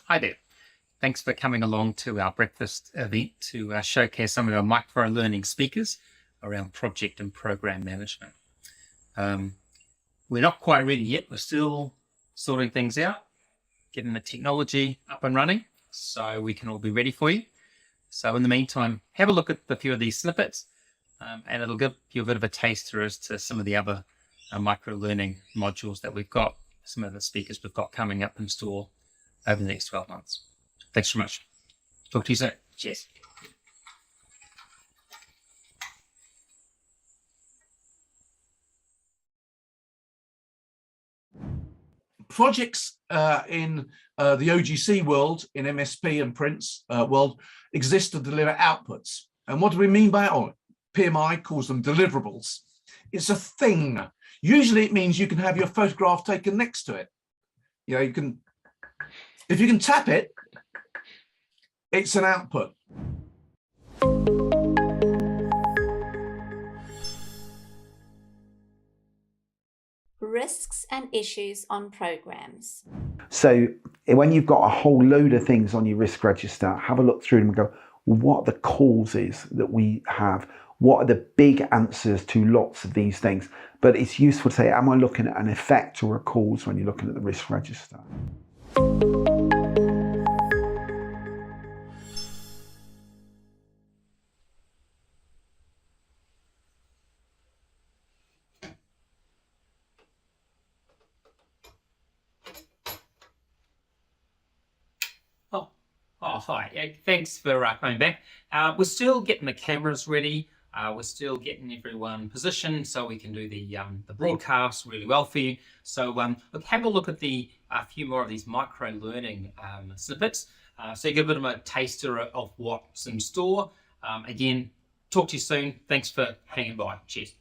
Hi there. Thanks for coming along to our breakfast event to showcase some of our micro-learning speakers around project and program management. We're not quite ready yet. We're still sorting things out, getting the technology up and running so we can all be ready for you. So in the meantime, have a look at a few of these snippets and it'll give you a bit of a taster as to some of the other micro-learning modules that we've got, some of the speakers we've got coming up in store over the next 12 months. Thanks very much. Talk to you soon. Cheers. Projects in the OGC world, in MSP and Prince world, exist to deliver outputs. And what do we mean by it? PMI calls them deliverables. It's a thing. Usually it means you can have your photograph taken next to it. You know, you can, if you can tap it, it's an output. Risks and issues on programs. So when you've got a whole load of things on your risk register, have a look through them and go, what are the causes that we have? What are the big answers to lots of these things? But it's useful to say, am I looking at an effect or a cause when you're looking at the risk register? Oh, hi. Thanks for coming back. We're still getting the cameras ready. We're still getting everyone positioned so we can do the broadcast really well for you. So look, have a look at a few more of these micro-learning snippets. So you get a bit of a taster of what's in store. Again, talk to you soon. Thanks for hanging by. Cheers.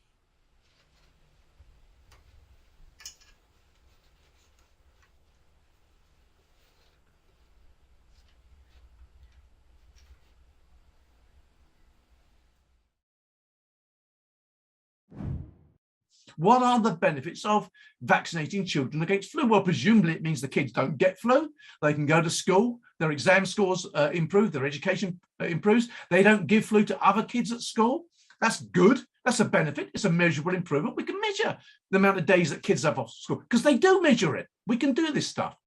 What are the benefits of vaccinating children against flu? Well, presumably it means the kids don't get flu. They can go to school, their exam scores improve, their education improves. They don't give flu to other kids at school. That's good. That's a benefit. It's a measurable improvement. We can measure the amount of days that kids have off school because they do measure it. We can do this stuff.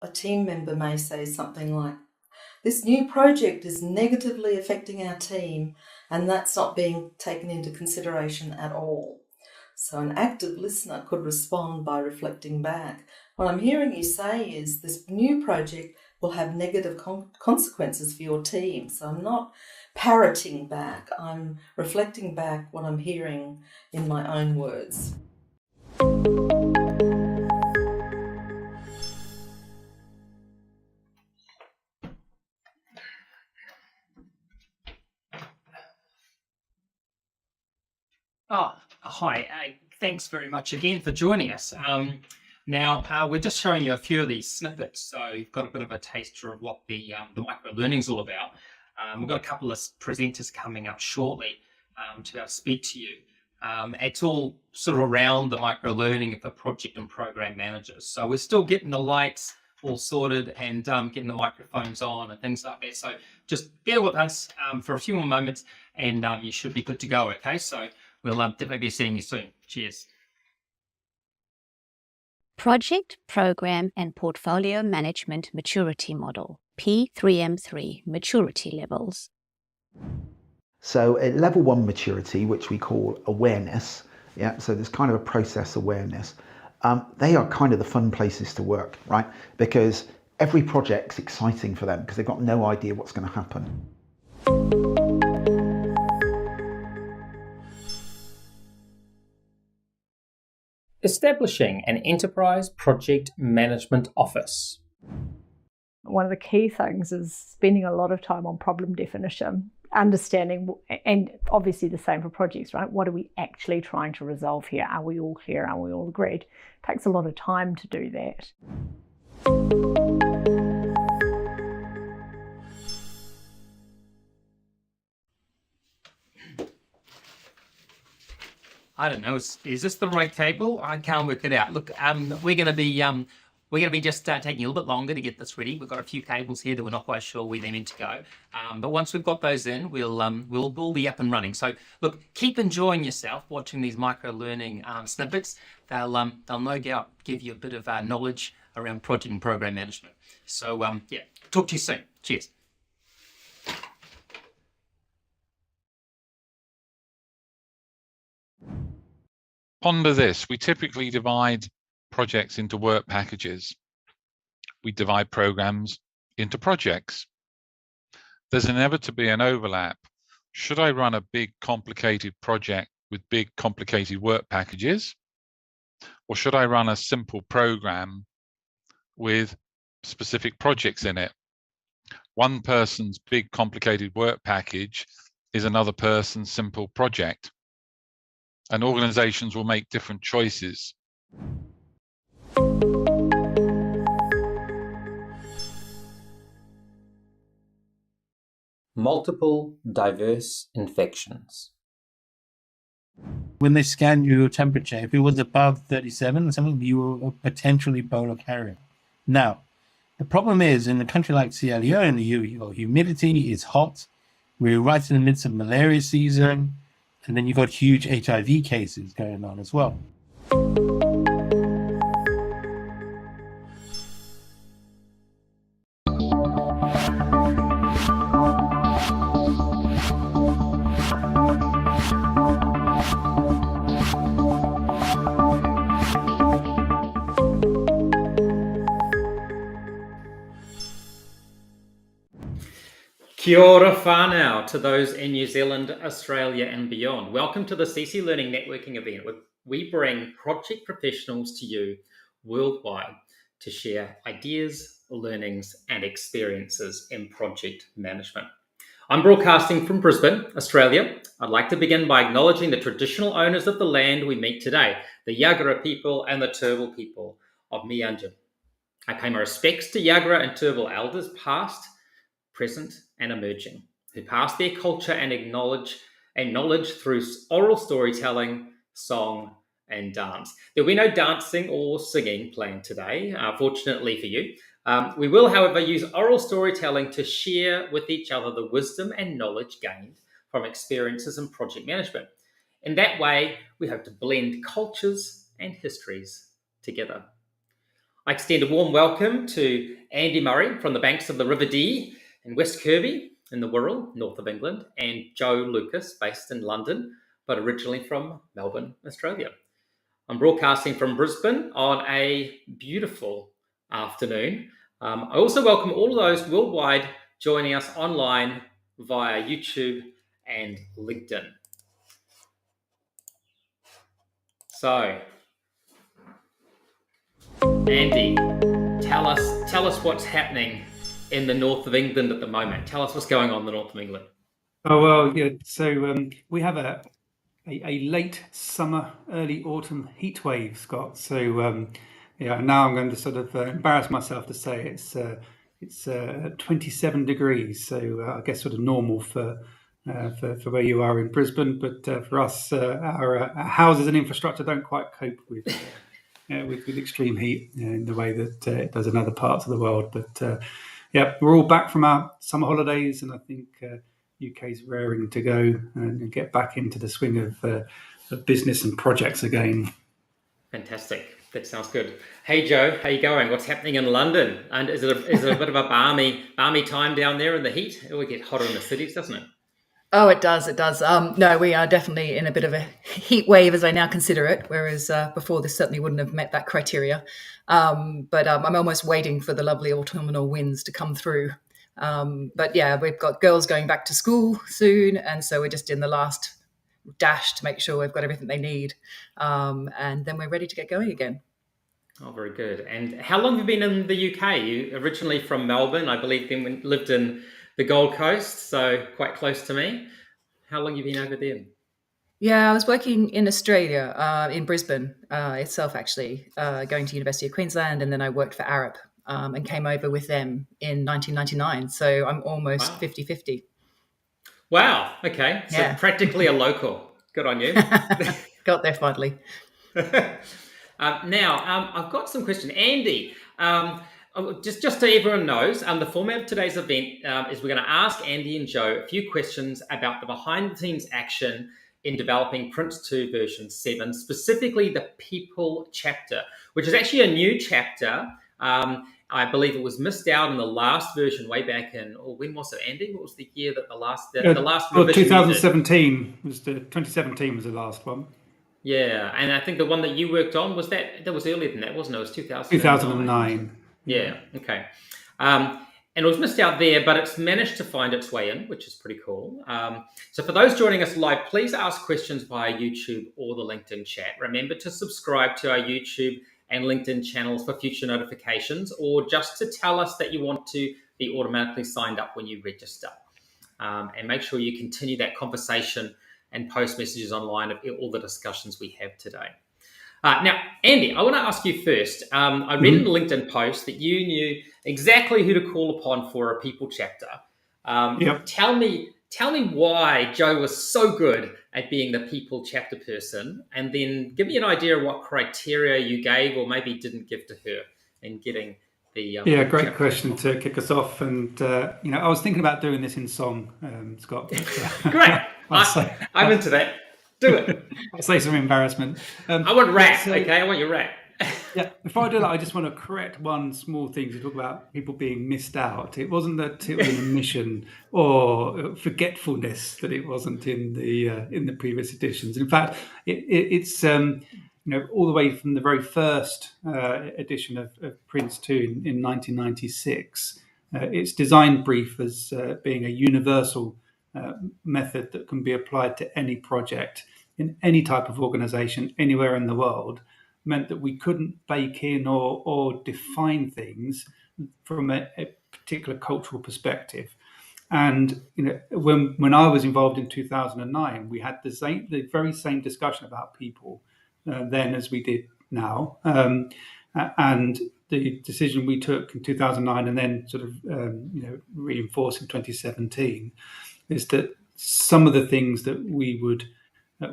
A team member may say something like, this new project is negatively affecting our team, and that's not being taken into consideration at all. So an active listener could respond by reflecting back. What I'm hearing you say is this new project will have negative consequences for your team. So I'm not parroting back, I'm reflecting back what I'm hearing in my own words. Oh, hi. Thanks very much again for joining us. Now, we're just showing you a few of these snippets, so you've got a bit of a taster of what the micro-learning is all about. We've got a couple of presenters coming up shortly to speak to you. It's all sort of around the micro-learning of the project and program managers. So we're still getting the lights all sorted and getting the microphones on and things like that. So just bear with us for a few more moments and you should be good to go, okay? So we'll definitely be seeing you soon. Cheers. Project, Program and Portfolio Management Maturity Model, P3M3 Maturity Levels. So at level 1 maturity, which we call awareness, so there's kind of a process awareness, they are kind of the fun places to work, right? Because every project's exciting for them because they've got no idea what's going to happen. Establishing an enterprise project management office. One of the key things is spending a lot of time on problem definition. understanding, and obviously the same for projects, right? What are we actually trying to resolve here? Are we all clear? Are we all agreed? It takes a lot of time to do that. I don't know. Is this the right cable? I can't work it out. Look, we're going to be just taking a little bit longer to get this ready. We've got a few cables here that we're not quite sure where they're meant to go. But once we've got those in, we'll be up and running. So look, keep enjoying yourself watching these micro learning snippets. They'll no doubt give you a bit of knowledge around project and program management. So yeah, talk to you soon. Cheers. Ponder this. We typically divide projects into work packages. We divide programs into projects. There's inevitably an overlap. Should I run a big, complicated project with big, complicated work packages? Or should I run a simple program with specific projects in it? One person's big, complicated work package is another person's simple project. And organizations will make different choices. Multiple diverse infections. When they scan your temperature, if it was above 37 or something, you were a potentially Ebola carrier. Now, the problem is in a country like Sierra Leone, your humidity is hot. We're right in the midst of malaria season. And then you've got huge HIV cases going on as well. Kia ora whānau to those in New Zealand, Australia and beyond. Welcome to the CC Learning Networking event where we bring project professionals to you worldwide to share ideas, learnings and experiences in project management. I'm broadcasting from Brisbane, Australia. I'd like to begin by acknowledging the traditional owners of the land we meet today, the Yagara people and the Turrbal people of Meanjin. I pay my respects to Yagara and Turrbal elders past, present and emerging, who pass their culture and knowledge through oral storytelling, song and dance. There'll be no dancing or singing planned today, fortunately for you. We will, however, use oral storytelling to share with each other the wisdom and knowledge gained from experiences in project management. In that way, we hope to blend cultures and histories together. I extend a warm welcome to Andy Murray from the banks of the River Dee in West Kirby in the Wirral, north of England, and Joe Lucas, based in London, but originally from Melbourne, Australia. I'm broadcasting from Brisbane on a beautiful afternoon. I also welcome all of those worldwide joining us online via YouTube and LinkedIn. So, Andy, tell us what's happening in the north of England at the moment. Tell us what's going on in the north of England. Oh, well, yeah. So we have a late summer, early autumn heat wave, Scott. So yeah, now I'm going to sort of embarrass myself to say it's 27 degrees. So I guess sort of normal for where you are in Brisbane, but for us, our houses and infrastructure don't quite cope with extreme heat in the way that it does in other parts of the world. But yeah, we're all back from our summer holidays, and I think UK's raring to go and get back into the swing of business and projects again. Fantastic. That sounds good. Hey Joe, how you going? What's happening in London? And is it a bit of a balmy time down there in the heat? It will get hotter in the cities, doesn't it? Oh, it does. It does. No, we are definitely in a bit of a heat wave, as I now consider it, whereas before this certainly wouldn't have met that criteria. But I'm almost waiting for the lovely autumnal winds to come through. But yeah, we've got girls going back to school soon, and so we're just in the last dash to make sure we've got everything they need. And then we're ready to get going again. Oh, very good. And how long have you been in the UK? You originally from Melbourne, I believe, then lived in the Gold Coast, so quite close to me. How long have you been over there? Yeah, I was working in Australia, in Brisbane itself, actually, going to University of Queensland, and then I worked for Arup and came over with them in 1999. So I'm almost 50-50. Wow. Okay. So Yeah. practically a local. Good on you. Got there finally. Now, I've got some questions. Andy, just so everyone knows, the format of today's event is we're going to ask Andy and Joe a few questions about the behind-the-scenes action in developing PRINCE2 version 7, specifically the People chapter, which is actually a new chapter. I believe it was missed out in the last version way back in, or when was it, Andy? What was the year that the last revision 2017 was 2017 was the last one. Yeah, and I think the one that you worked on was that was earlier than that, wasn't it? It was 2009. 2009. Yeah, okay. And it was missed out there, but it's managed to find its way in, which is pretty cool. So for those joining us live, please ask questions via YouTube or the LinkedIn chat. Remember to subscribe to our YouTube and LinkedIn channels for future notifications, or just to tell us that you want to be automatically signed up when you register. And make sure you continue that conversation and post messages online of all the discussions we have today. Now, Andy, I want to ask you first. I read in the LinkedIn post that you knew exactly who to call upon for a people chapter. Yep. Tell me why Joe was so good at being the people chapter person, and then give me an idea of what criteria you gave or maybe didn't give to her in getting the great chapter. question to kick us off. And I was thinking about doing this in song, Scott. Great. I'm into that. Do it. I'll say some embarrassment. I want rap. Okay, I want your rap. Yeah. Before I do that, I just want to correct one small thing. You talk about people being missed out. It wasn't that it was an omission or forgetfulness that it wasn't in the previous editions. In fact, it's all the way from the very first edition of PRINCE2 in 1996. Its design brief as being a universal method that can be applied to any project in any type of organization anywhere in the world meant that we couldn't bake in or define things from a particular cultural perspective. And when I was involved in 2009, we had the very same discussion about people then as we did now. And the decision we took in 2009 and then sort of reinforced in 2017 is that some of the things that we would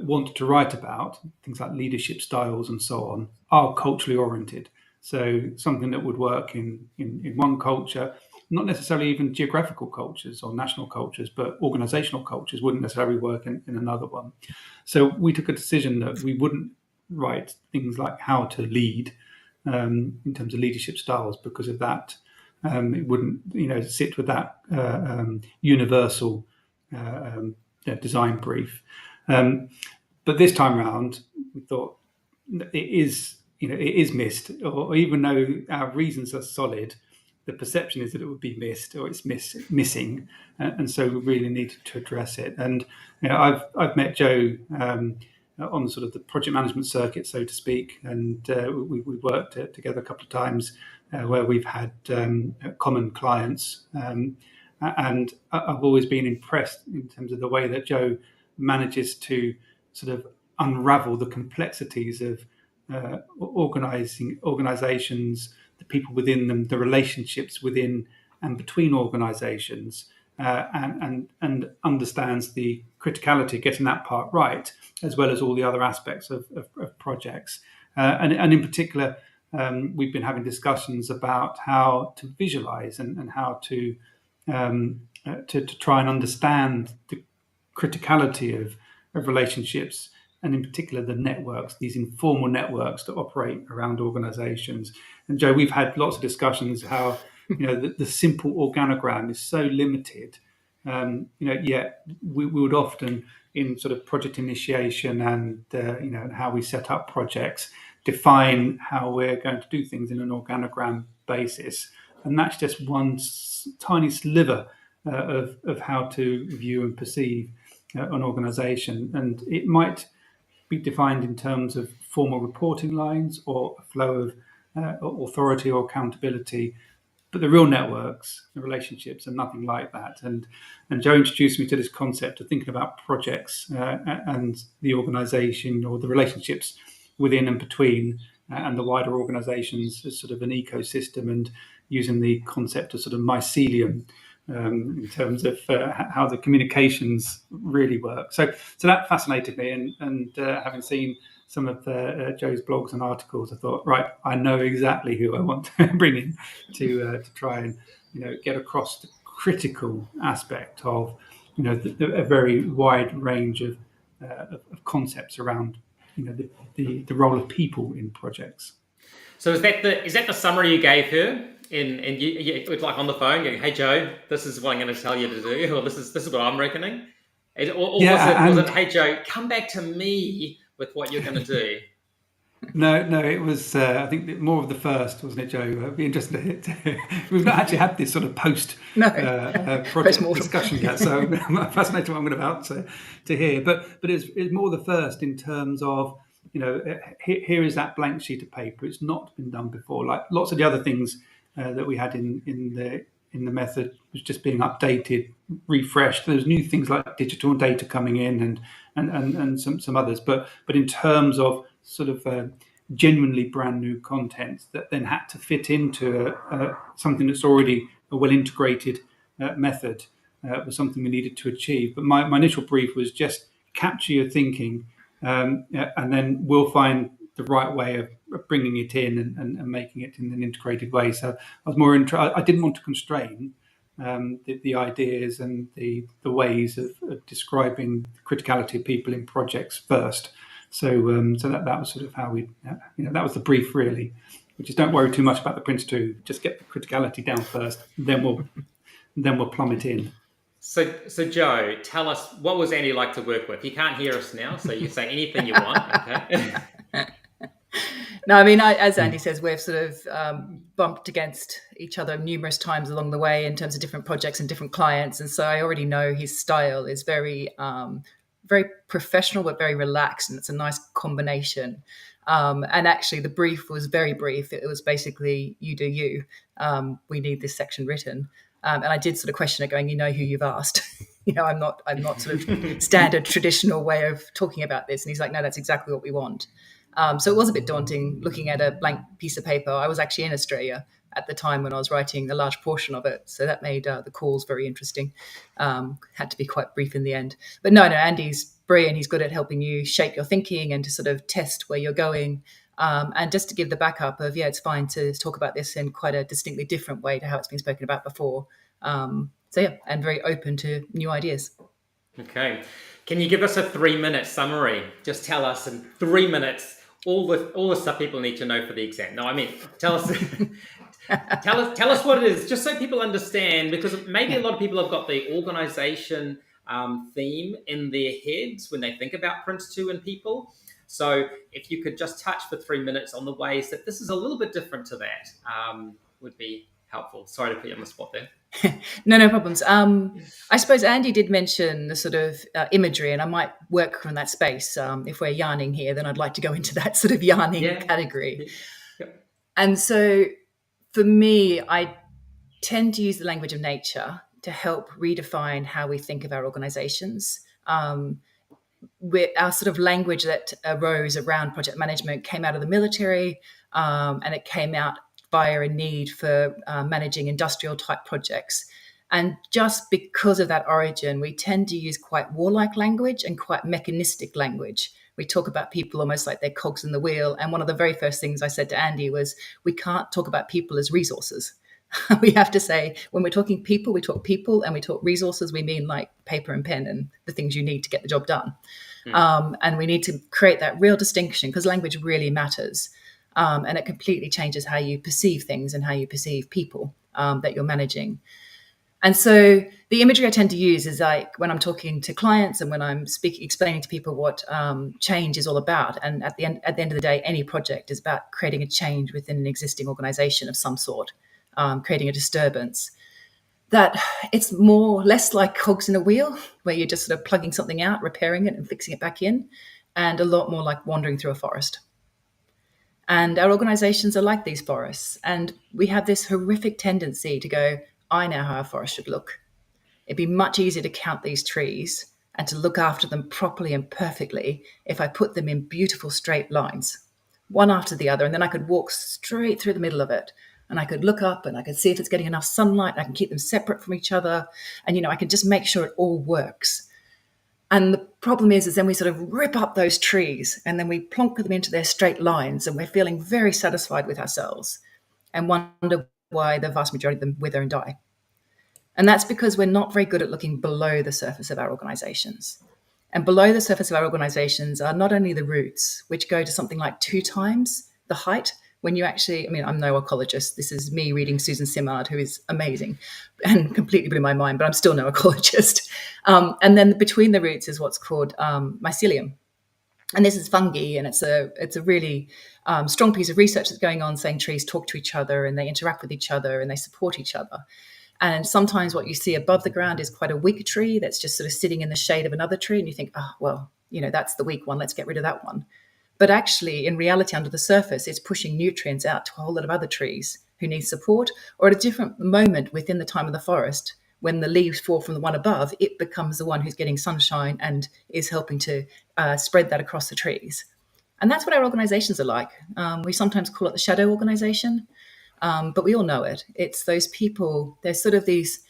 want to write about, things like leadership styles and so on, are culturally oriented. So something that would work in one culture, not necessarily even geographical cultures or national cultures, but organizational cultures wouldn't necessarily work in another one. So we took a decision that we wouldn't write things like how to lead in terms of leadership styles because of that. It wouldn't sit with that universal design brief. But this time around, we thought it is missed, or even though our reasons are solid, the perception is that it would be missed or it's missing, and so we really needed to address it. And I've met Joe on sort of the project management circuit, so to speak, and we worked together a couple of times where we've had common clients. And I've always been impressed in terms of the way that Joe manages to sort of unravel the complexities of organizations, the people within them, the relationships within and between organizations, and understands the criticality, getting that part right, as well as all the other aspects of projects. And in particular, we've been having discussions about how to visualize and how to try and understand the criticality of relationships, and in particular the networks, these informal networks that operate around organizations. And Joe, we've had lots of discussions how the simple organogram is so limited, yet we would often in sort of project initiation and how we set up projects define how we're going to do things in an organogram basis, and that's just one tiny sliver of how to view and perceive an organization. And it might be defined in terms of formal reporting lines or a flow of authority or accountability, But the real networks, the relationships, are nothing like that. And Joe introduced me to this concept of thinking about projects and the organisation or the relationships within and between and the wider organisations as sort of an ecosystem, and using the concept of sort of mycelium in terms of how the communications really work. So that fascinated me, and having seen some of Joe's blogs and articles, I thought, right, I know exactly who I want to bring in to try and get across the critical aspect of a very wide range of concepts around the role of people in projects. So is that the summary you gave her? And you like on the phone, going, "Hey Joe, this is what I'm going to tell you to do," or this is what I'm reckoning. Or was it, "Hey Joe, come back to me with what you're going to do"? No, it was. I think more of the first, wasn't it, Joe? It'd be interesting we've not actually had this sort of post project discussion yet, so I'm fascinated what I'm about to hear. But it's more the first in terms of here is that blank sheet of paper. It's not been done before. Like lots of the other things that we had in the method was just being updated, refreshed. There's new things like digital data coming in and some others. But in terms of sort of genuinely brand new content that then had to fit into something that's already a well integrated method was something we needed to achieve. But my initial brief was just capture your thinking, and then we'll find the right way of bringing it in and making it in an integrated way. So I was more I didn't want to constrain the ideas and the ways of describing the criticality of people in projects first. So that was sort of how we, that was the brief really, which is don't worry too much about the Prince2, just get the criticality down first, then we'll plumb it in. So Joe, tell us, what was Andy like to work with? You can't hear us now, so you say anything you want. Okay. No, I mean, as Andy says, we've sort of bumped against each other numerous times along the way in terms of different projects and different clients, and so I already know his style is very professional but very relaxed, and it's a nice combination. And actually, the brief was very brief. It was basically, you do you. We need this section written. And I did sort of question it, going, who you've asked. I'm not sort of standard traditional way of talking about this. And he's like, no, that's exactly what we want. So it was a bit daunting looking at a blank piece of paper. I was actually in Australia at the time when I was writing a large portion of it. So that made the calls very interesting. Had to be quite brief in the end. But no, Andy's brilliant. He's good at helping you shape your thinking and to sort of test where you're going. And just to give the backup of, it's fine to talk about this in quite a distinctly different way to how it's been spoken about before. And very open to new ideas. Okay. Can you give us a 3-minute summary? Just tell us in 3 minutes all the stuff people need to know for the exam. No, I mean, tell us tell us what it is, just so people understand, because maybe a lot of people have got the organization theme in their heads when they think about Prince2 and people. So if you could just touch for 3 minutes on the ways that this is a little bit different to that, would be helpful. Sorry to put you on the spot there. No problems. I suppose Andy did mention the sort of imagery, and I might work from that space. If we're yarning here, then I'd like to go into that sort of yarning category. Yep. And so for me, I tend to use the language of nature to help redefine how we think of our organizations. Our sort of language that arose around project management came out of the military, and it came out via a need for managing industrial type projects. And just because of that origin, we tend to use quite warlike language and quite mechanistic language. We talk about people almost like they're cogs in the wheel. And one of the very first things I said to Andy was, we can't talk about people as resources. We have to say, when we're talking people, we talk people, and we talk resources, we mean like paper and pen and the things you need to get the job done. And we need to create that real distinction, because language really matters. And it completely changes how you perceive things and how you perceive people that you're managing. And so the imagery I tend to use is like when I'm talking to clients and when I'm explaining to people what change is all about. And at the end of the day, any project is about creating a change within an existing organization of some sort, creating a disturbance. That it's less like cogs in a wheel, where you're just sort of plugging something out, repairing it and fixing it back in, and a lot more like wandering through a forest. And our organizations are like these forests. And we have this horrific tendency to go, I know how a forest should look. It'd be much easier to count these trees and to look after them properly and perfectly if I put them in beautiful straight lines, one after the other. And then I could walk straight through the middle of it. And I could look up and I could see if it's getting enough sunlight. I can keep them separate from each other. And, I can just make sure it all works. And the problem is then we sort of rip up those trees and then we plonk them into their straight lines, and we're feeling very satisfied with ourselves and wonder why the vast majority of them wither and die. And that's because we're not very good at looking below the surface of our organizations. And below the surface of our organizations are not only the roots, which go to something like 2 times the height. When you actually, I'm no ecologist. This is me reading Susan Simard, who is amazing and completely blew my mind, but I'm still no ecologist. And then between the roots is what's called mycelium. And this is fungi, and it's a really strong piece of research that's going on saying trees talk to each other and they interact with each other and they support each other. And sometimes what you see above the ground is quite a weak tree that's just sort of sitting in the shade of another tree, and you think, that's the weak one, let's get rid of that one. But actually, in reality, under the surface, it's pushing nutrients out to a whole lot of other trees who need support, or at a different moment within the time of the forest, when the leaves fall from the one above, it becomes the one who's getting sunshine and is helping to spread that across the trees. And that's what our organizations are like. We sometimes call it the shadow organization, but we all know it. It's those people, there's sort of these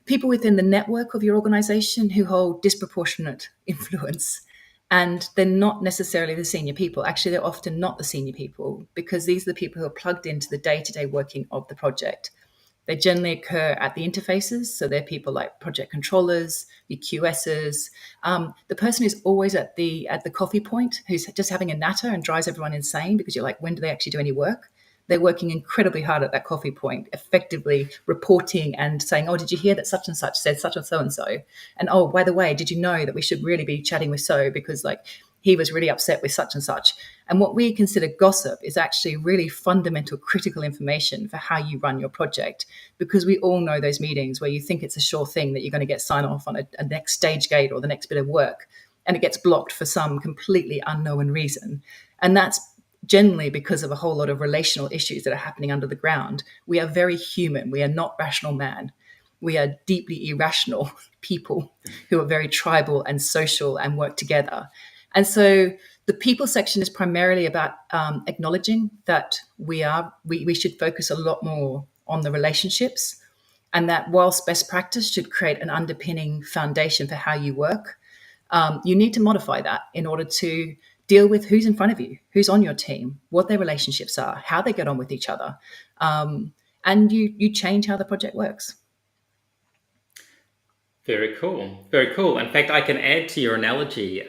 people within the network of your organization who hold disproportionate influence. And they're not necessarily the senior people. Actually, they're often not the senior people, because these are the people who are plugged into the day-to-day working of the project. They generally occur at the interfaces. So they're people like project controllers, the QSs, the person who's always at the coffee point, who's just having a natter and drives everyone insane, because you're like, when do they actually do any work? They're working incredibly hard at that coffee point, effectively reporting and saying, oh, did you hear that such and such said such and so? And oh, by the way, did you know that we should really be chatting with so, because he was really upset with such and such. And what we consider gossip is actually really fundamental, critical information for how you run your project, because we all know those meetings where you think it's a sure thing that you're going to get sign off on a next stage gate or the next bit of work, and it gets blocked for some completely unknown reason. And that's generally because of a whole lot of relational issues that are happening under the ground. We are very human. We are not rational man. We are deeply irrational people who are very tribal and social and work together. And so the people section is primarily about acknowledging that we should focus a lot more on the relationships, and that whilst best practice should create an underpinning foundation for how you work, you need to modify that in order to deal with who's in front of you, who's on your team, what their relationships are, how they get on with each other. And you change how the project works. Very cool. Very cool. In fact, I can add to your analogy.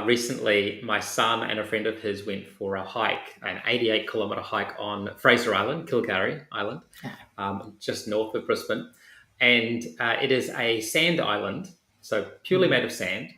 Recently, my son and a friend of his went for a hike, an 88-kilometre hike on Fraser Island, Kilgary Island, just north of Brisbane. And it is a sand island, so purely made of sand,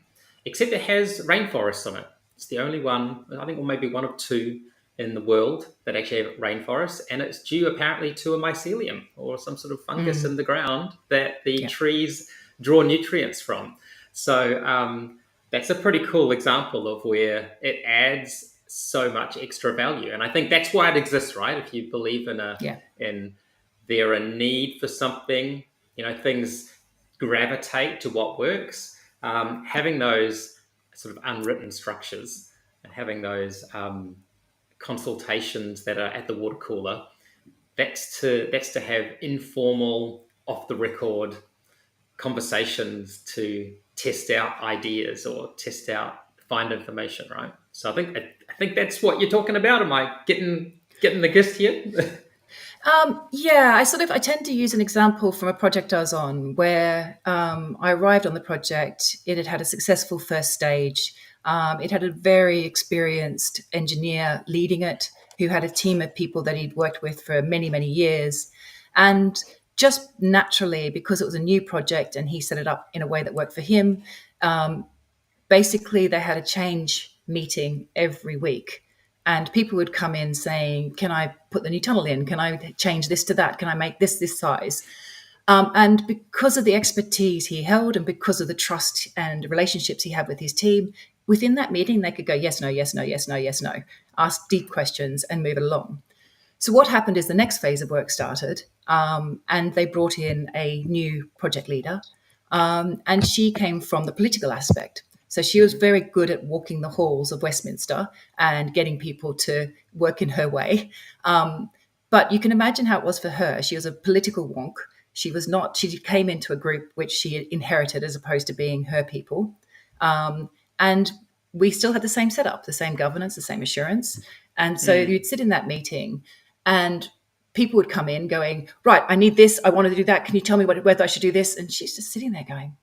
except it has rainforests on it. It's the only one, I think, or maybe one of 2 in the world that actually have rainforests, and it's due apparently to a mycelium or some sort of fungus in the ground that the trees draw nutrients from. So that's a pretty cool example of where it adds so much extra value. And I think that's why it exists, right? If you believe in there a need for something, things gravitate to what works. Having those sort of unwritten structures and having those consultations that are at the water cooler, that's to have informal, off the record conversations to test out ideas or find information, right? So I think that's what you're talking about. Am I getting the gist here? I tend to use an example from a project I was on where I arrived on the project. It had had a successful first stage. It had a very experienced engineer leading it, who had a team of people that he'd worked with for many, many years. And just naturally, because it was a new project and he set it up in a way that worked for him, basically they had a change meeting every week. And people would come in saying, can I put the new tunnel in? Can I change this to that? Can I make this size? And because of the expertise he held and because of the trust and relationships he had with his team, within that meeting, they could go, yes, no, yes, no, yes, no, yes, no, ask deep questions and move it along. So what happened is the next phase of work started, and they brought in a new project leader, and she came from the political aspect. So she was very good at walking the halls of Westminster and getting people to work in her way. But you can imagine how it was for her. She was a political wonk. She came into a group which she inherited as opposed to being her people. And we still had the same setup, the same governance, the same assurance. And so you'd sit in that meeting and people would come in going, right, I need this. I want to do that. Can you tell me whether I should do this? And she's just sitting there going,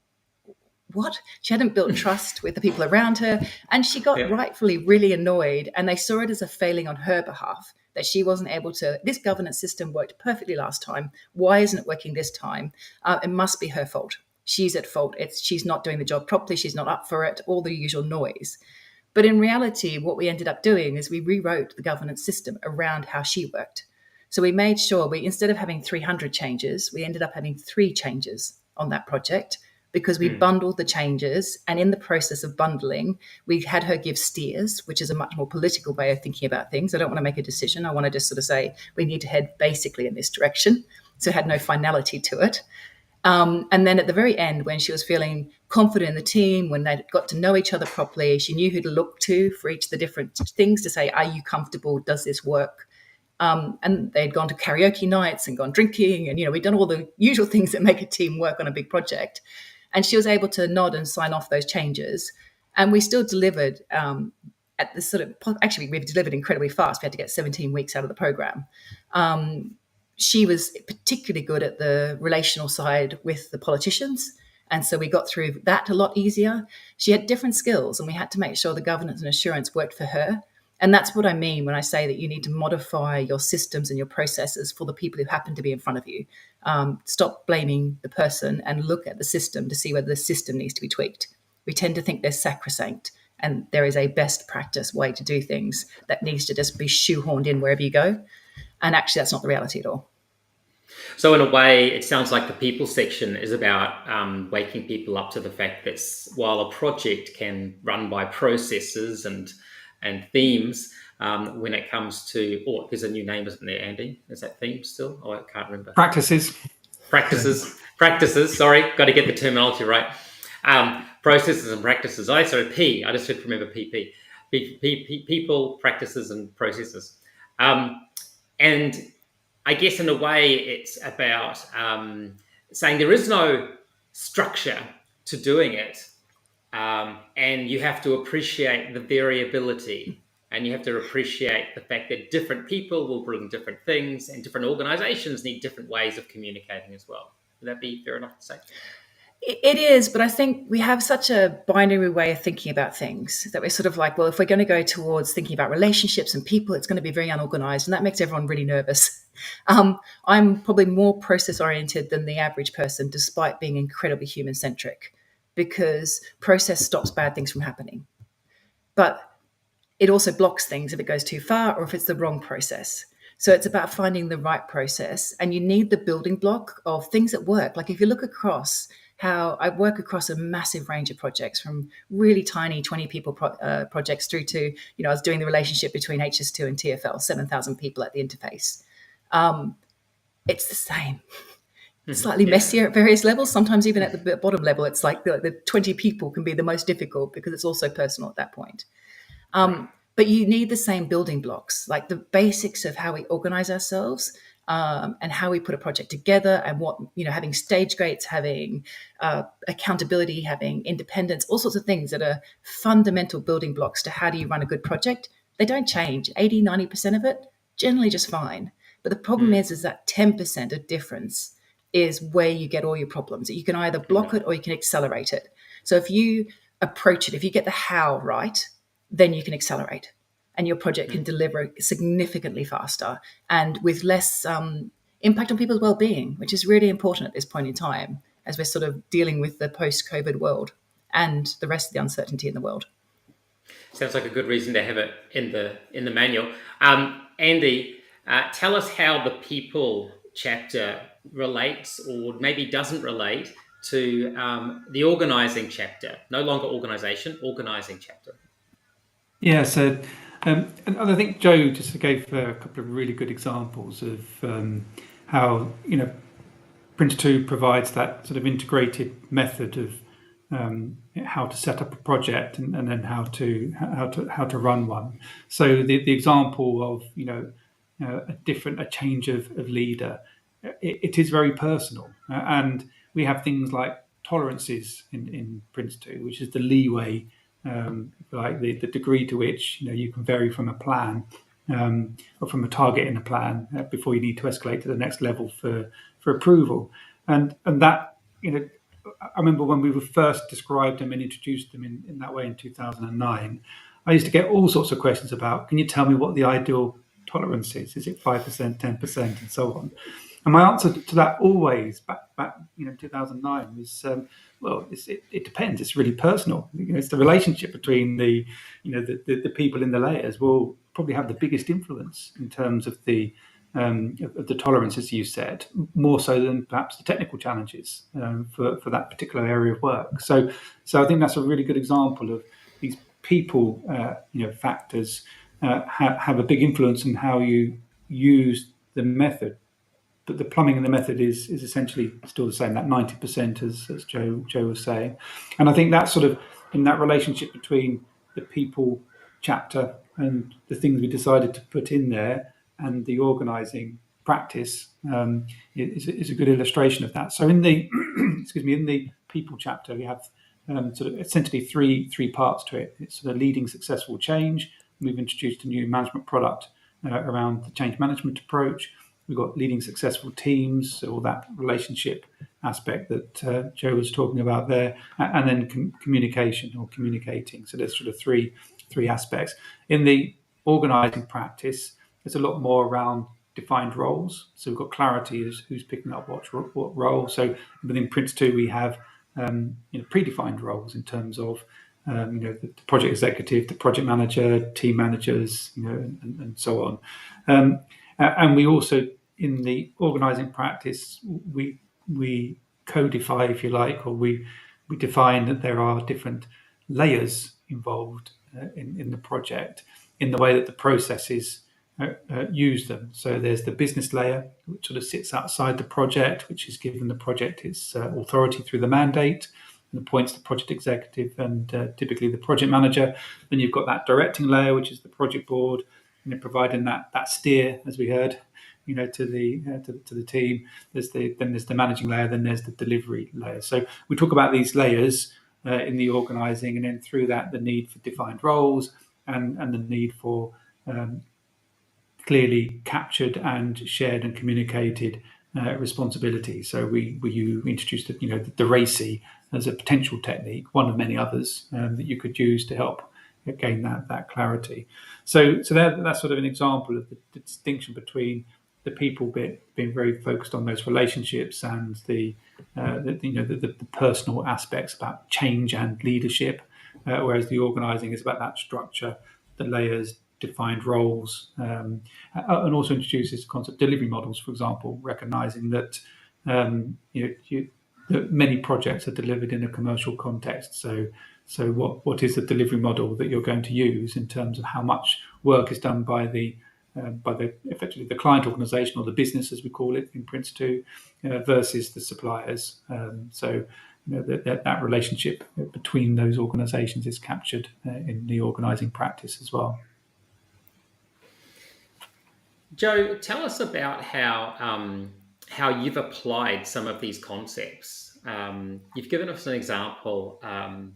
what? She hadn't built trust with the people around her. And she got rightfully really annoyed. And they saw it as a failing on her behalf, that she wasn't able to, this governance system worked perfectly last time. Why isn't it working this time? It must be her fault. She's at fault. She's not doing the job properly. She's not up for it, all the usual noise. But in reality, what we ended up doing is we rewrote the governance system around how she worked. So we made sure instead of having 300 changes, we ended up having 3 changes on that project because we bundled the changes. And in the process of bundling, we had her give steers, which is a much more political way of thinking about things. I don't want to make a decision. I want to just sort of say, we need to head basically in this direction. So it had no finality to it. And then at the very end, when she was feeling confident in the team, when they got to know each other properly, she knew who to look to for each of the different things to say, are you comfortable? Does this work? And they'd gone to karaoke nights and gone drinking. And, we'd done all the usual things that make a team work on a big project. And she was able to nod and sign off those changes. And we still delivered at the actually, we've delivered incredibly fast. We had to get 17 weeks out of the program. She was particularly good at the relational side with the politicians. And so we got through that a lot easier. She had different skills and we had to make sure the governance and assurance worked for her. And that's what I mean when I say that you need to modify your systems and your processes for the people who happen to be in front of you. Stop blaming the person and look at the system to see whether the system needs to be tweaked. We tend to think they're sacrosanct and there is a best practice way to do things that needs to just be shoehorned in wherever you go. And actually, that's not the reality at all. So in a way, it sounds like the people section is about waking people up to the fact that while a project can run by processes and themes, when it comes to, there's a new name, isn't there, Andy? Is that theme still? I can't remember. Practices. Sorry, got to get the terminology right. Processes and practices. I just should remember PP. People, practices, and processes. And I guess in a way it's about saying there is no structure to doing it. And you have to appreciate the variability and you have to appreciate the fact that different people will bring different things and different organizations need different ways of communicating as well. Would that be fair enough to say? It is, but I think we have such a binary way of thinking about things that we're sort of like, well, if we're going to go towards thinking about relationships and people, it's going to be very unorganized. And that makes everyone really nervous. I'm probably more process oriented than the average person, despite being incredibly human centric, because process stops bad things from happening. But it also blocks things if it goes too far or if it's the wrong process. So it's about finding the right process. And you need the building block of things that work. Like if you look across how I work across a massive range of projects, from really tiny 20 people projects through to, I was doing the relationship between HS2 and TfL, 7,000 people at the interface. It's the same. Slightly messier at various levels. Sometimes even at the bottom level, it's like the 20 people can be the most difficult because it's also personal at that point. But you need the same building blocks, like the basics of how we organize ourselves and how we put a project together and what, having stage gates, having accountability, having independence, all sorts of things that are fundamental building blocks to how do you run a good project. They don't change. 80, 90% of it, generally just fine. But the problem is that 10% of difference is where you get all your problems. You can either block it or you can accelerate it. So if you approach it, if you get the how right, then you can accelerate and your project can deliver significantly faster and with less impact on people's well-being, which is really important at this point in time as we're sort of dealing with the post-COVID world and the rest of the uncertainty in the world. Sounds like a good reason to have it in the manual. Andy, tell us how the people chapter relates or maybe doesn't relate to the organising chapter. No longer organisation, organising chapter. Yeah, so and I think Joe just gave a couple of really good examples of how PRINCE2 provides that sort of integrated method of how to set up a project and then how to run one. So the example of a change of leader, it is very personal, and we have things like tolerances in PRINCE2, which is the leeway, like the degree to which you can vary from a plan or from a target in a plan before you need to escalate to the next level for approval, and that I remember when we were first described them and introduced them in that way in 2009. I used to get all sorts of questions about, can you tell me what the ideal tolerance is? Is it 5%, 10%, and so on? And my answer to that always back 2009 was, well, it depends. It's really personal. It's the relationship between the people in the layers will probably have the biggest influence in terms of the tolerances you set, more so than perhaps the technical challenges for that particular area of work. So I think that's a really good example of these people factors have a big influence in how you use the method. But the plumbing in the method is essentially still the same, that 90%, as Joe was saying. And I think that's sort of in that relationship between the people chapter and the things we decided to put in there and the organising practice is a good illustration of that. So in the in the people chapter, we have sort of essentially three parts to it. It's sort of leading successful change. We've introduced a new management product around the change management approach. We've got leading successful teams, so all that relationship aspect that Joe was talking about there, and then communication or communicating. So there's sort of three aspects. In the organising practice, there's a lot more around defined roles. So we've got clarity as who's picking up what role. So within PRINCE2, we have predefined roles in terms of the project executive, the project manager, team managers, and so on. And we also, in the organising practice, we codify, if you like, or we define that there are different layers involved in the project in the way that the processes use them. So there's the business layer, which sort of sits outside the project, which is given the project its authority through the mandate and appoints the project executive and typically the project manager. Then you've got that directing layer, which is the project board, providing that steer, as we heard, to the team. Then there's the managing layer, then there's the delivery layer. So we talk about these layers in the organising, and then through that the need for defined roles and the need for clearly captured and shared and communicated responsibility. So we introduced the RACI as a potential technique, one of many others that you could use to help gain that clarity. So that's sort of an example of the distinction between the people bit being very focused on those relationships and the personal aspects about change and leadership, whereas the organising is about that structure, the layers, defined roles, and also introduces the concept of delivery models, for example, recognising that that many projects are delivered in a commercial context. So what is the delivery model that you're going to use in terms of how much work is done by the effectively the client organisation or the business, as we call it in PRINCE2, versus the suppliers. So that relationship between those organisations is captured in the organising practice as well. Joe, tell us about how you've applied some of these concepts. You've given us an example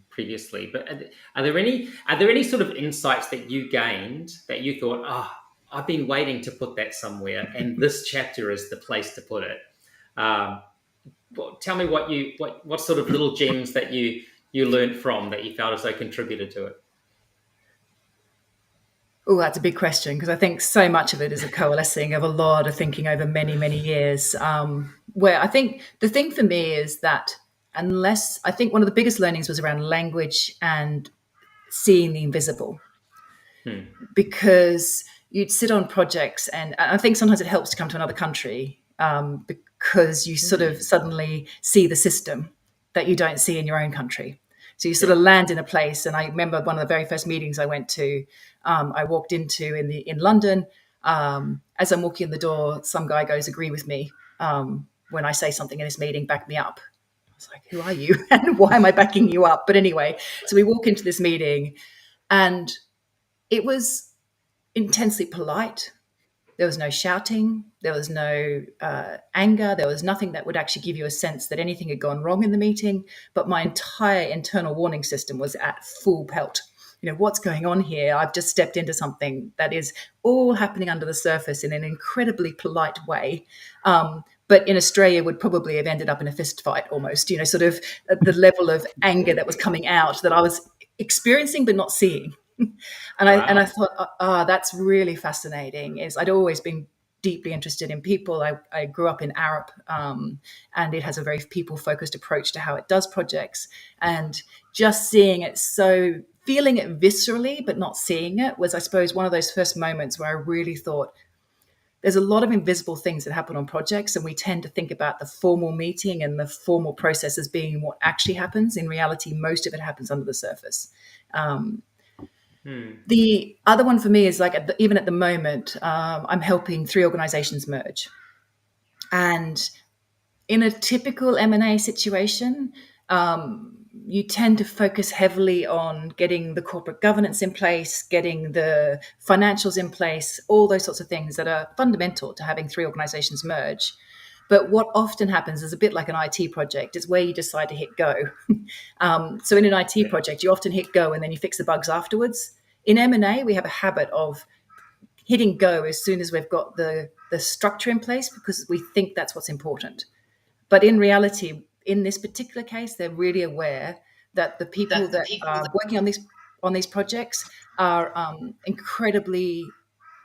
previously, but are there any sort of insights that you gained that you thought, I've been waiting to put that somewhere, and this chapter is the place to put it? Tell me what sort of little gems that you learned from that you felt as though contributed to it. Oh, that's a big question, because I think so much of it is a coalescing of a lot of thinking over many, many years. Where I think the thing for me is that I think one of the biggest learnings was around language and seeing the invisible. Because you'd sit on projects, and I think sometimes it helps to come to another country because you sort of suddenly see the system that you don't see in your own country. So you sort of land in a place. And I remember one of the very first meetings I went to, I walked into in London. As I'm walking in the door, some guy goes, "Agree with me. When I say something in this meeting, back me up." I was like, "Who are you? And why am I backing you up?" But anyway, so we walk into this meeting, and it was intensely polite. There was no shouting. There was no anger. There was nothing that would actually give you a sense that anything had gone wrong in the meeting. But my entire internal warning system was at full pelt. What's going on here? I've just stepped into something that is all happening under the surface in an incredibly polite way. But in Australia would probably have ended up in a fist fight almost, sort of the level of anger that was coming out that I was experiencing but not seeing. And I thought, that's really fascinating. I'd always been deeply interested in people. I grew up in Arup, and it has a very people-focused approach to how it does projects. And just seeing it, feeling it viscerally, but not seeing it, was, I suppose, one of those first moments where I really thought, there's a lot of invisible things that happen on projects, and we tend to think about the formal meeting and the formal process as being what actually happens. In reality, most of it happens under the surface. The other one for me is even at the moment, I'm helping 3 organizations merge. And in a typical M&A situation, you tend to focus heavily on getting the corporate governance in place, getting the financials in place, all those sorts of things that are fundamental to having 3 organizations merge. But what often happens is a bit like an IT project, is where you decide to hit go. So in an IT project, you often hit go and then you fix the bugs afterwards. In M&A, we have a habit of hitting go as soon as we've got the structure in place, because we think that's what's important. But in reality, in this particular case, they're really aware that the people that are working on these projects are incredibly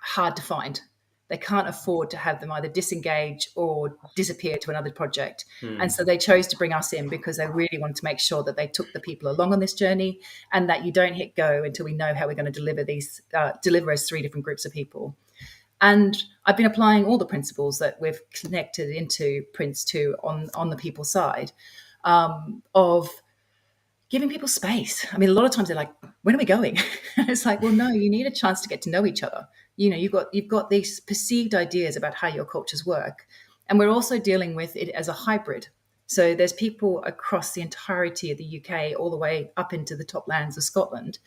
hard to find. They can't afford to have them either disengage or disappear to another project. And so they chose to bring us in because they really wanted to make sure that they took the people along on this journey, and that you don't hit go until we know how we're going to deliver as 3 different groups of people. And I've been applying all the principles that we've connected into PRINCE2 on the people side, of giving people space. I mean, a lot of times they're like, "When are we going?" It's like, well, no, you need a chance to get to know each other. You've got these perceived ideas about how your cultures work. And we're also dealing with it as a hybrid. So there's people across the entirety of the UK, all the way up into the top lands of Scotland.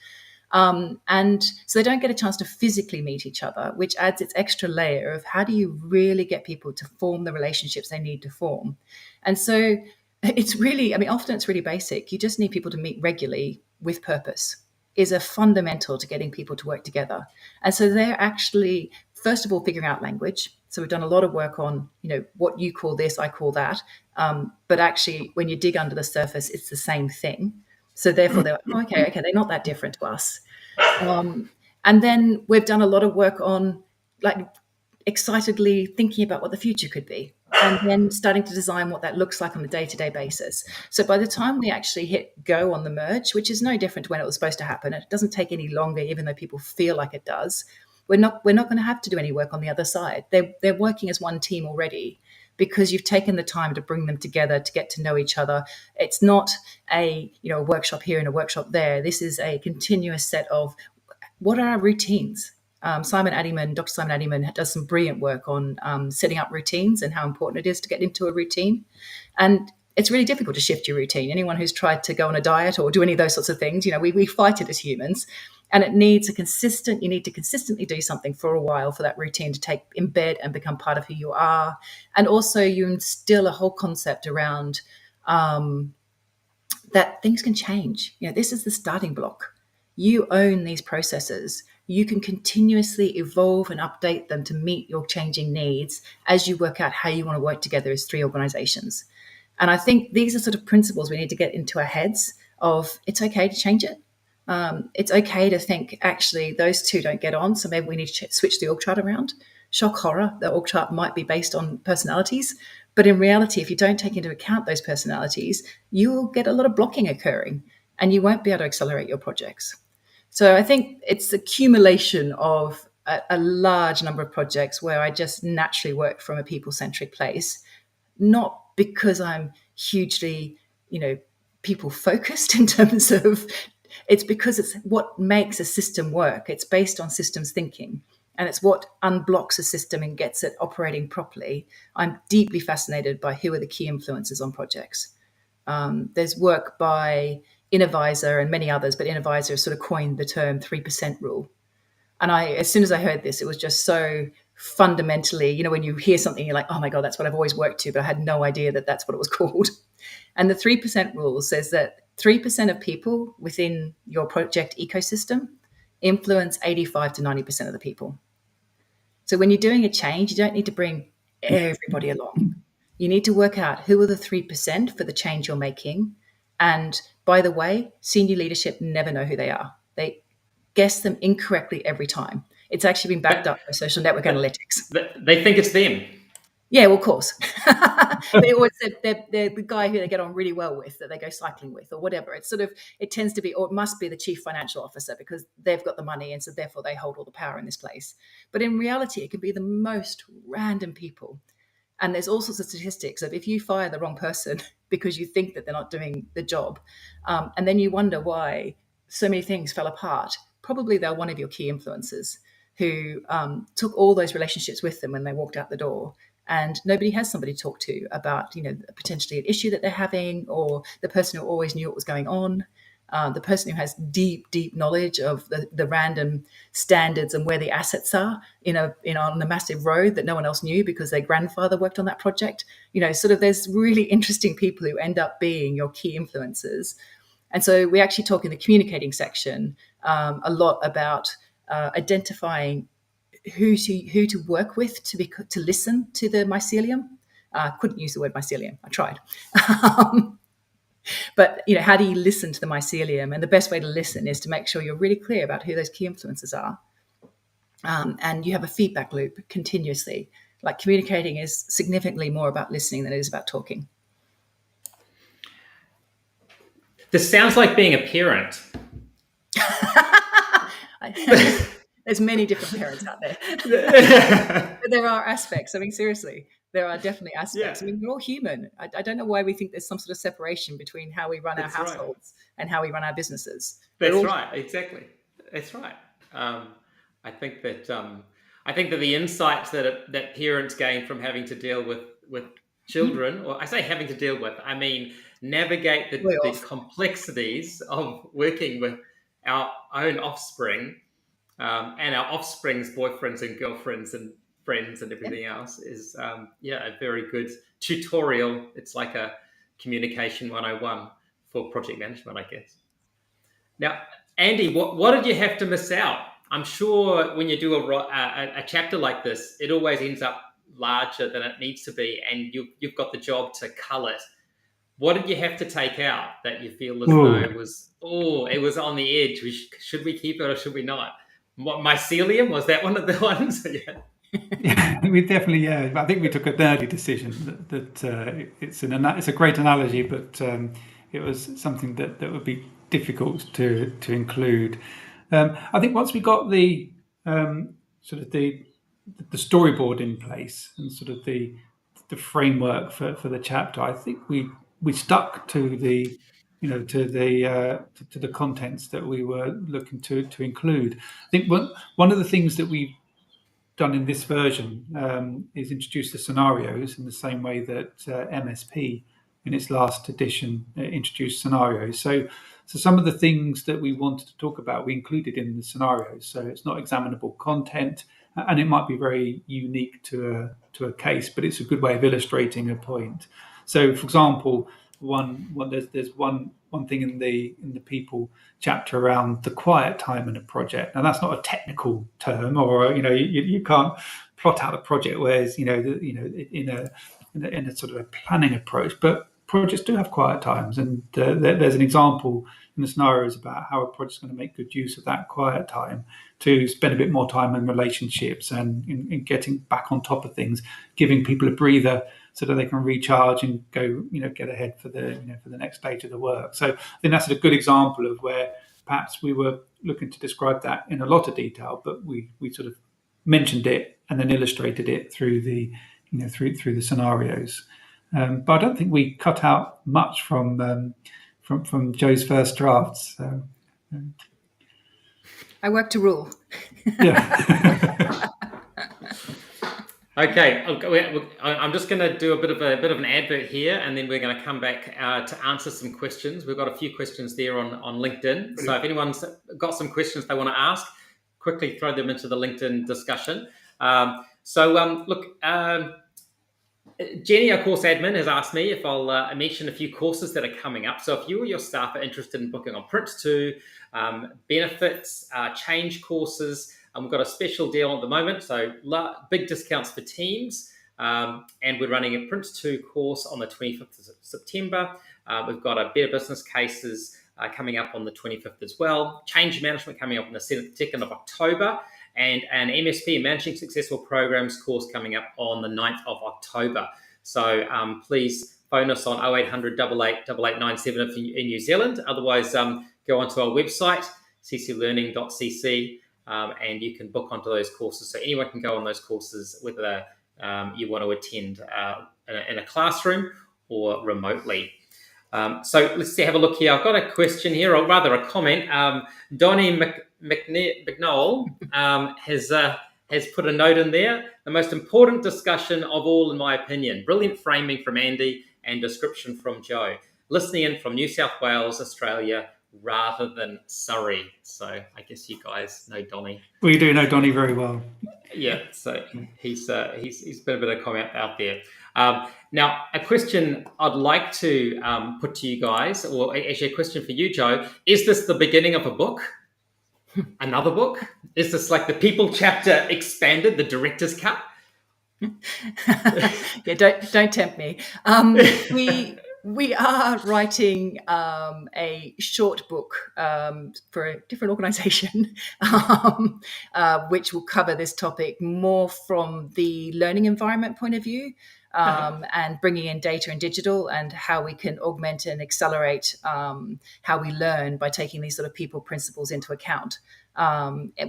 And so they don't get a chance to physically meet each other, which adds its extra layer of how do you really get people to form the relationships they need to form. And so it's really, often it's really basic. You just need people to meet regularly with purpose, is a fundamental to getting people to work together. And so they're actually, first of all, figuring out language. So we've done a lot of work on, what you call this, I call that. But actually, when you dig under the surface, it's the same thing. So therefore, they're like, okay, they're not that different to us. And then we've done a lot of work on excitedly thinking about what the future could be, and then starting to design what that looks like on a day-to-day basis. So by the time we actually hit go on the merge, which is no different to when it was supposed to happen, it doesn't take any longer, even though people feel like it does. We're not going to have to do any work on the other side. They're working as one team already, because you've taken the time to bring them together to get to know each other. It's not a workshop here and a workshop there. This is a continuous set of what are our routines. Dr. Simon Addyman does some brilliant work on setting up routines and how important it is to get into a routine. And it's really difficult to shift your routine. Anyone who's tried to go on a diet or do any of those sorts of things, we fight it as humans. And it needs you need to consistently do something for a while for that routine to embed and become part of who you are. And also you instill a whole concept around that things can change. This is the starting block. You own these processes. You can continuously evolve and update them to meet your changing needs as you work out how you want to work together as 3 organizations. And I think these are sort of principles we need to get into our heads of, it's okay to change it. It's okay to think, actually, those 2 don't get on, so maybe we need to switch the org chart around. Shock horror, the org chart might be based on personalities, but in reality, if you don't take into account those personalities, you will get a lot of blocking occurring and you won't be able to accelerate your projects. So I think it's the accumulation of a large number of projects where I just naturally work from a people-centric place, not because I'm hugely, people focused in terms of it's because it's what makes a system work. It's based on systems thinking, and it's what unblocks a system and gets it operating properly. I'm deeply fascinated by who are the key influencers on projects. There's work by Innovisor and many others, but Innovisor sort of coined the term 3% rule. And as soon as I heard this, it was just so fundamentally, you know, when you hear something, you're like, oh my God, that's what I've always worked to, but I had no idea that that's what it was called. And the 3% rule says that 3% of people within your project ecosystem influence 85 to 90% of the people. So when you're doing a change, you don't need to bring everybody along. You need to work out who are the 3% for the change you're making. And by the way, senior leadership never know who they are. They guess them incorrectly every time. It's actually been backed up by social network analytics. They think it's them. Yeah, well, of course. They always said they're the guy who they get on really well with, that they go cycling with or whatever. It's sort of, it tends to be, or it must be the chief financial officer because they've got the money and so therefore they hold all the power in this place. But in reality, it can be the most random people. And there's all sorts of statistics of if you fire the wrong person because you think that they're not doing the job, and then you wonder why so many things fell apart, probably they're one of your key influencers who took all those relationships with them when they walked out the door. And nobody has somebody to talk to about, you know, potentially an issue that they're having, or the person who always knew what was going on, the person who has deep knowledge of the random standards and where the assets are on a massive road that no one else knew because their grandfather worked on that project. You know, sort of there's really interesting people who end up being your key influencers. And so we actually talk in the communicating section a lot about identifying who to work with to listen to the mycelium. Couldn't use the word mycelium. I tried. But, you know, how do you listen to the mycelium? And the best way to listen is to make sure you're really clear about who those key influencers are. And you have a feedback loop continuously. Like communicating is significantly more about listening than it is about talking. This sounds like being a parent. There's many different parents out there. But there are aspects. I mean, seriously, there are definitely aspects. Yeah. I mean, we're all human. I don't know why we think there's some sort of separation between how we run our households and how we run our businesses. That's right. Exactly. That's right. I think that the insights that parents gain from having to deal with children, or I say having to deal with, I mean navigate the complexities of working with our own offspring. And our offspring's boyfriends and girlfriends and friends and everything else is a very good tutorial. It's like a communication 101 for project management, I guess. Now, Andy, what did you have to miss out? I'm sure when you do a chapter like this, it always ends up larger than it needs to be, and you've got the job to cull it. What did you have to take out that you feel as though it was on the edge? Should we keep it or should we not? What, mycelium, was that one of the ones? Yeah, we definitely, I think we took an early decision that it's a great analogy, but it was something that would be difficult to include. I think once we got the sort of the storyboard in place and sort of the framework for the chapter, I think we stuck to the to the contents that we were looking to include. I think one of the things that we've done in this version is introduce the scenarios in the same way that MSP in its last edition introduced scenarios. So some of the things that we wanted to talk about, we included in the scenarios. So it's not examinable content, and it might be very unique to a case, but it's a good way of illustrating a point. So, for example, there's one thing in the people chapter around the quiet time in a project. Now that's not a technical term, or you can't plot out a project whereas in a sort of a planning approach, but projects do have quiet times, and there's an example in the scenarios about how a project's going to make good use of that quiet time to spend a bit more time in relationships and in getting back on top of things, giving people a breather so that they can recharge and go, get ahead for the next stage of the work. So I think that's a good example of where perhaps we were looking to describe that in a lot of detail, but we sort of mentioned it and then illustrated it through the through the scenarios. But I don't think we cut out much from from Joe's first drafts. So, I work to rule. yeah. Okay, I'm just going to do a bit of an advert here, and then we're going to come back to answer some questions. We've got a few questions there on LinkedIn. So if anyone's got some questions they want to ask, quickly throw them into the LinkedIn discussion. Jenny, our course admin, has asked me if I'll mention a few courses that are coming up. So if you or your staff are interested in booking on PRINCE2, benefits, change courses, we've got a special deal at the moment. So big discounts for teams. And we're running a PRINCE2 course on the 25th of September. We've got a Better Business Cases coming up on the 25th as well. Change management coming up on the 2nd of October. And an MSP, Managing Successful Programs course coming up on the 9th of October. So please phone us on 0800 88 8897 if you're in New Zealand. Otherwise, go onto our website, cclearning.cc, and you can book onto those courses. So anyone can go on those courses, whether you want to attend in a classroom or remotely. So let's have a look here. I've got a question here, or rather a comment. Donnie McNoll has put a note in there. The most important discussion of all, in my opinion. Brilliant framing from Andy and description from Joe. Listening in from New South Wales, Australia, rather than Surrey. So I guess you guys know Donnie. We do know Donnie very well. Yeah, so he's been a bit of comment out there. Now, a question I'd like to put to you guys, or actually a question for you, Joe. Is this the beginning of a book? Another book? Is this like the People chapter expanded, the director's cut? Yeah, don't tempt me. We are writing a short book for a different organisation, which will cover this topic more from the learning environment point of view, and bringing in data and digital and how we can augment and accelerate how we learn by taking these sort of people principles into account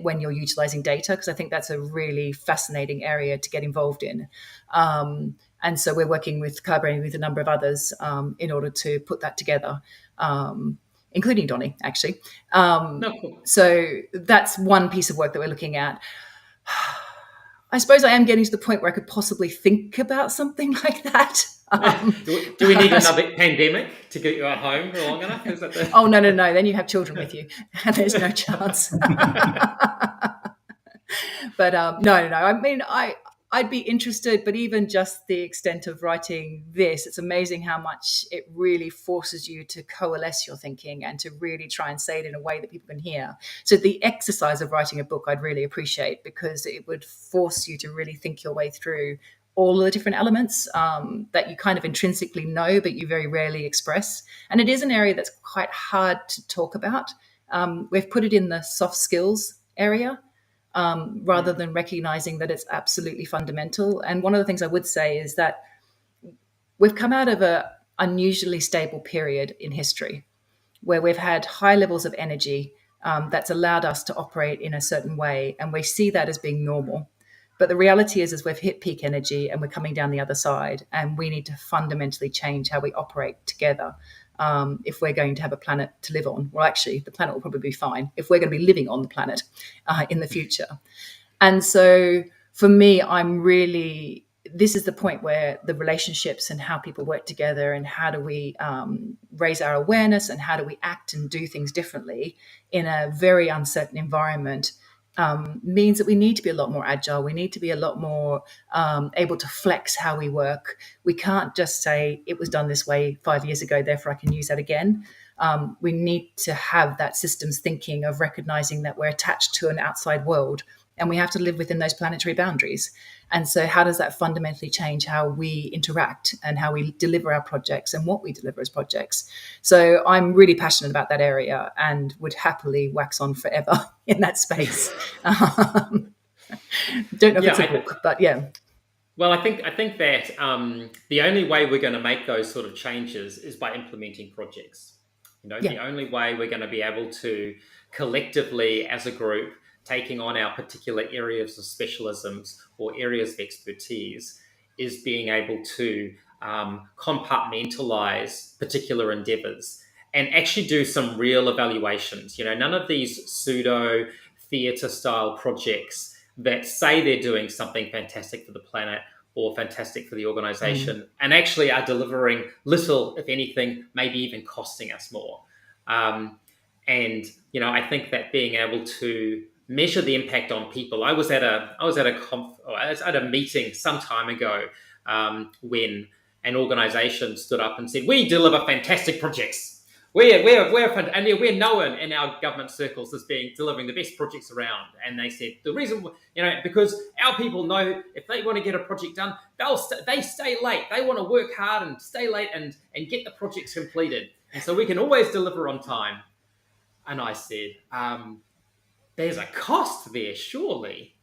when you're utilising data, because I think that's a really fascinating area to get involved in. And so we're collaborating with a number of others in order to put that together, including Donnie, actually. Cool. So that's one piece of work that we're looking at. I suppose I am getting to the point where I could possibly think about something like that. Do we need another pandemic to get you at home for long enough? Is that Oh, no. Then you have children with you, and there's no chance. But no. I mean, I'd be interested, but even just the extent of writing this, it's amazing how much it really forces you to coalesce your thinking and to really try and say it in a way that people can hear. So the exercise of writing a book, I'd really appreciate, because it would force you to really think your way through all the different elements that you kind of intrinsically know, but you very rarely express. And it is an area that's quite hard to talk about. We've put it in the soft skills area, rather than recognizing that it's absolutely fundamental. And one of the things I would say is that we've come out of an unusually stable period in history where we've had high levels of energy that's allowed us to operate in a certain way. And we see that as being normal. But the reality is we've hit peak energy and we're coming down the other side, and we need to fundamentally change how we operate together. If we're going to have a planet to live on. Well, actually, the planet will probably be fine if we're going to be living on the planet in the future. And so for me, this is the point where the relationships and how people work together and how do we raise our awareness and how do we act and do things differently in a very uncertain environment means that we need to be a lot more agile. We need to be a lot more able to flex how we work. We can't just say it was done this way 5 years ago, therefore I can use that again. We need to have that systems thinking of recognizing that we're attached to an outside world and we have to live within those planetary boundaries. And so how does that fundamentally change how we interact and how we deliver our projects and what we deliver as projects? So I'm really passionate about that area and would happily wax on forever in that space. Don't know if it's a book, but yeah. Well, I think that the only way we're going to make those sort of changes is by implementing projects. The only way we're going to be able to collectively, as a group, taking on our particular areas of specialisms or areas of expertise is being able to compartmentalize particular endeavors and actually do some real evaluations. None of these pseudo theatre style projects that say they're doing something fantastic for the planet or fantastic for the organization and actually are delivering little, if anything, maybe even costing us more. And I think that being able to measure the impact on people. I was at a meeting some time ago when an organization stood up and said, "We deliver fantastic projects. We're known in our government circles as being delivering the best projects around." And they said the reason, because our people know if they want to get a project done, they stay late. They want to work hard and stay late and get the projects completed, and so we can always deliver on time. And I said, there's a cost there, surely.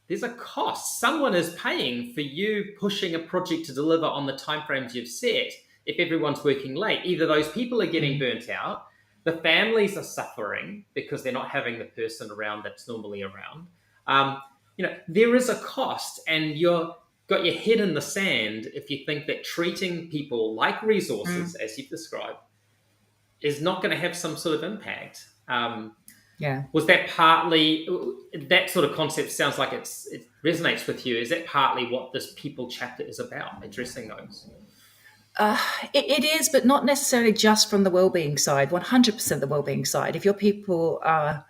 There's a cost. Someone is paying for you pushing a project to deliver on the timeframes you've set. If everyone's working late, either those people are getting burnt out, the families are suffering because they're not having the person around that's normally around. There is a cost, and you've got your head in the sand if you think that treating people like resources, as you've described, is not going to have some sort of impact. Was that partly, that sort of concept sounds like it resonates with you. Is that partly what this People chapter is about, addressing those? It is, but not necessarily just from the wellbeing side, 100% the wellbeing side. If your people are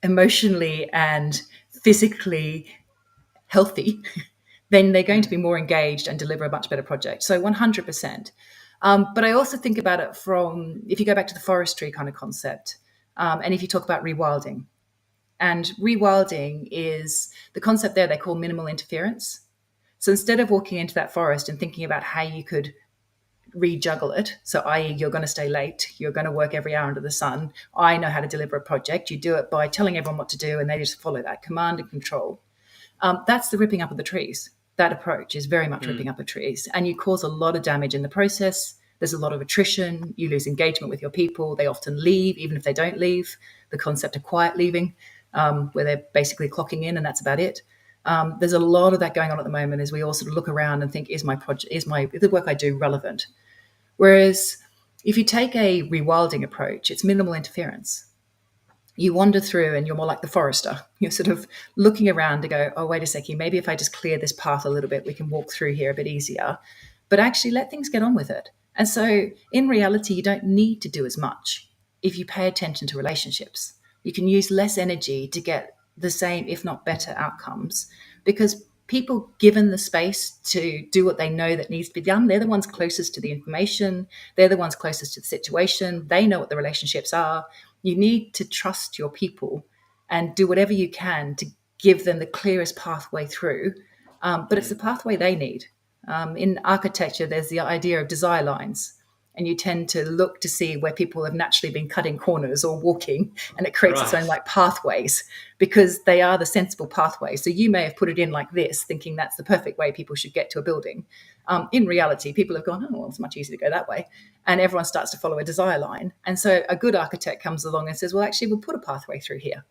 emotionally and physically healthy, then they're going to be more engaged and deliver a much better project. So 100%. But I also think about it from, if you go back to the forestry kind of concept, and if you talk about rewilding. And rewilding is the concept there they call minimal interference. So instead of walking into that forest and thinking about how you could rejuggle it, so i.e. you're going to stay late, you're going to work every hour under the sun, I know how to deliver a project, you do it by telling everyone what to do and they just follow that, command and control. That's the ripping up of the trees. That approach is very much ripping up of trees, and you cause a lot of damage in the process. There's a lot of attrition, you lose engagement with your people, they often leave even if they don't leave. The concept of quiet leaving, where they're basically clocking in and that's about it. There's a lot of that going on at the moment as we all sort of look around and think, is the work I do relevant? Whereas if you take a rewilding approach, it's minimal interference. You wander through and you're more like the forester. You're sort of looking around to go, oh, wait a second, maybe if I just clear this path a little bit, we can walk through here a bit easier. But actually let things get on with it. And so in reality, you don't need to do as much if you pay attention to relationships. You can use less energy to get the same, if not better, outcomes, because people given the space to do what they know that needs to be done, they're the ones closest to the information. They're the ones closest to the situation. They know what the relationships are. You need to trust your people and do whatever you can to give them the clearest pathway through. But it's the pathway they need. In architecture, there's the idea of desire lines. And you tend to look to see where people have naturally been cutting corners or walking, and it creates its own like pathways because they are the sensible pathways. So you may have put it in like this, thinking that's the perfect way people should get to a building. In reality, people have gone, oh, well, it's much easier to go that way. And everyone starts to follow a desire line. And so a good architect comes along and says, well, actually, we'll put a pathway through here.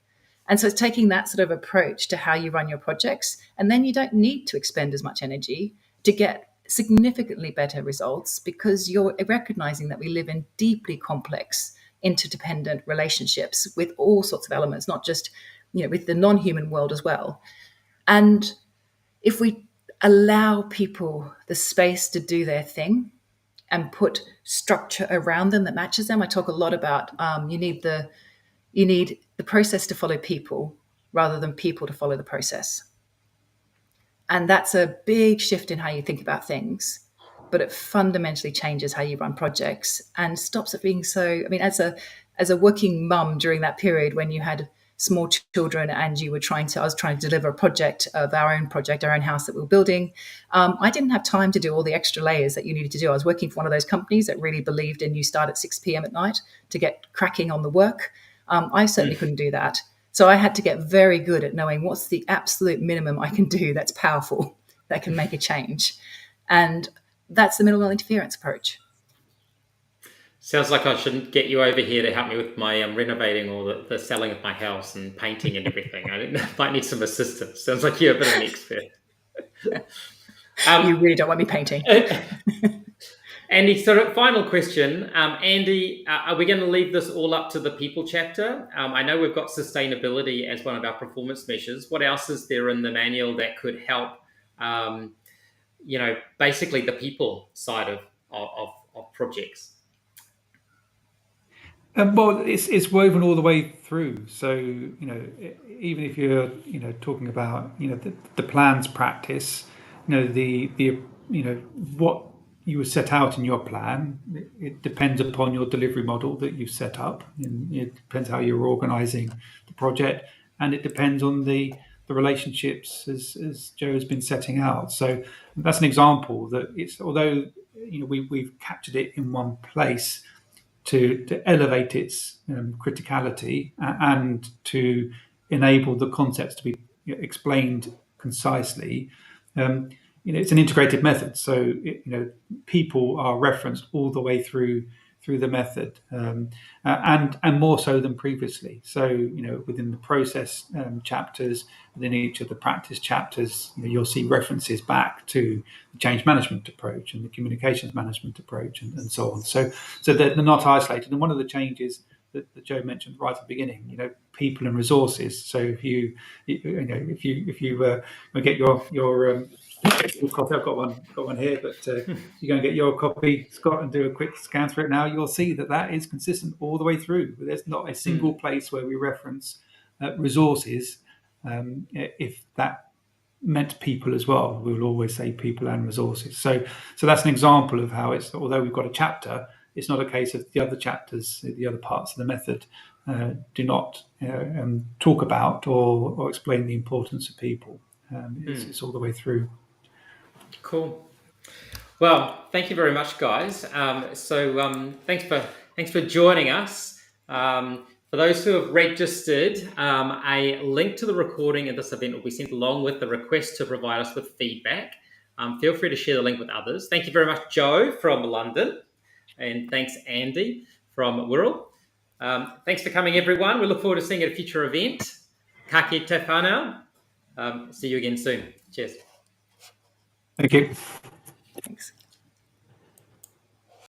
And so it's taking that sort of approach to how you run your projects. And then you don't need to expend as much energy to get significantly better results because you're recognizing that we live in deeply complex, interdependent relationships with all sorts of elements, not just, with the non-human world as well. And if we allow people the space to do their thing and put structure around them that matches them, I talk a lot about you need the process to follow people rather than people to follow the process. And that's a big shift in how you think about things, but it fundamentally changes how you run projects and stops it being so, as a working mum during that period when you had small children and I was trying to deliver a project, our own house that we were building. I didn't have time to do all the extra layers that you needed to do. I was working for one of those companies that really believed in you start at 6 p.m. at night to get cracking on the work. I certainly couldn't do that. So I had to get very good at knowing what's the absolute minimum I can do that's powerful, that can make a change. And that's the minimal interference approach. Sounds like I shouldn't get you over here to help me with my renovating or the selling of my house and painting and everything. I might need some assistance. Sounds like you're a bit of an expert. You really don't want me painting. Andy, sort of final question. Andy, are we going to leave this all up to the people chapter? I know we've got sustainability as one of our performance measures. What else is there in the manual that could help, basically the people side of projects? Well, it's woven all the way through. So, even if you're, talking about, the plans practice, what you would set out in your plan, it depends upon your delivery model that you've set up. And it depends how you're organising the project, and it depends on the relationships as Joe has been setting out. So that's an example that although we've captured it in one place to elevate its criticality and to enable the concepts to be explained concisely. It's an integrated method, so people are referenced all the way through the method, and more so than previously. So within the process chapters, within each of the practice chapters, you'll see references back to the change management approach and the communications management approach, and so on. So they're not isolated. And one of the changes that Joe mentioned right at the beginning, people and resources. So if you get your copy, I've got one here, but you go and get your copy, Scott, and do a quick scan through it now, you'll see that is consistent all the way through. There's not a single place where we reference resources. If that meant people as well, we will always say people and resources. So that's an example of how it's, although we've got a chapter, it's not a case of the other chapters, the other parts of the method do not talk about or explain the importance of people. It's all the way through. Cool. Well, thank you very much, guys. Thanks for joining us. For those who have registered, a link to the recording of this event will be sent along with the request to provide us with feedback. Feel free to share the link with others. Thank you very much, Joe from London, and thanks, Andy from Wirral. Thanks for coming, everyone. We look forward to seeing you at a future event. Ka kite whanau. See you again soon. Cheers. Thank you. Thanks.